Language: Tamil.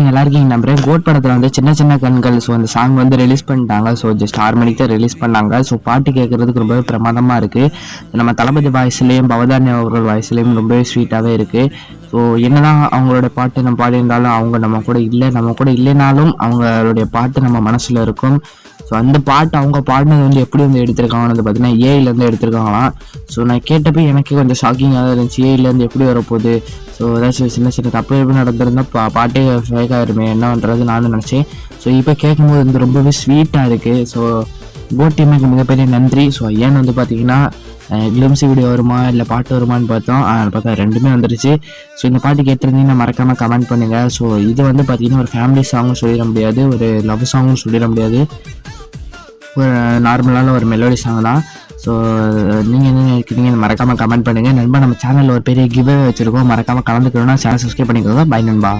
நல்லா இருக்கீங்க நம்புறேன். கோட் படத்தில் வந்து சின்ன சின்ன கண்கள் ஸோ அந்த சாங் வந்து ரிலீஸ் பண்ணிட்டாங்க. ஸோ ஜஸ்ட் 6 மணிக்கு தான் ரிலீஸ் பண்ணாங்க. ஸோ பாட்டு கேட்கறதுக்கு ரொம்பவே பிரமாதமாக இருக்குது. நம்ம தளபதி வாய்ஸ்லேயும் பவதானி அவர்கள் வாய்ஸ்லேயும் ரொம்பவே ஸ்வீட்டாகவே இருக்குது. ஸோ என்னதான் அவங்களோட பாட்டு நம்ம பாடியிருந்தாலும் அவங்க நம்ம கூட இல்லைனாலும் அவங்களுடைய பாட்டு நம்ம மனசில் இருக்கும். ஸோ அந்த பாட்டு அவங்க பாடினது வந்து எப்படி வந்து எடுத்திருக்காங்கன்னு வந்து பார்த்தீங்கன்னா ஏஐலேருந்து எடுத்திருக்காங்களாம். ஸோ நான் கேட்டப்போ எனக்கு கொஞ்சம் ஷாக்கிங்காக இருந்துச்சு. ஏஐலேருந்து எப்படி வரப்போகுது, ஸோ ஏதாச்சும் சின்ன சின்ன தப்பு எப்படி நடந்திருந்தால் பாட்டே ஃபேக் ஆகிருமே என்னன்றது நானும் நினச்சேன். ஸோ இப்போ கேட்கும்போது வந்து ரொம்பவே ஸ்வீட்டாக இருக்குது. ஸோ கோட் டீமுக்கு மிகப்பெரிய நன்றி. ஸோ ஏன்னு வந்து பார்த்தீங்கன்னா கிளிம்ஸ் வீடியோ வருமா இல்லை பாட்டு வருமானு பார்த்தா ரெண்டுமே வந்துருச்சு. ஸோ இந்த பாட்டு கேட்டிருந்தீங்கன்னா மறக்காமல் கமெண்ட் பண்ணுங்கள். ஸோ இது வந்து பார்த்தீங்கன்னா ஒரு ஃபேமிலி சாங்கும் சொல்லிட முடியாது, ஒரு லவ் சாங்கும் சொல்லிட முடியாது, ஒரு நார்மலான ஒரு மெலோடி சாங் தான். ஸோ நீங்கள் என்ன நினைக்கிறீங்க மறக்காமல் கமெண்ட் பண்ணுங்கள். நண்பா நம்ம சேனலில் ஒரு பெரிய கிவ்அவே வச்சுருக்கோம், மறக்காமல் கலந்துக்கணும்னா சேனல் சப்ஸ்கிரைப் பண்ணிக்கோங்க. பை நண்பா.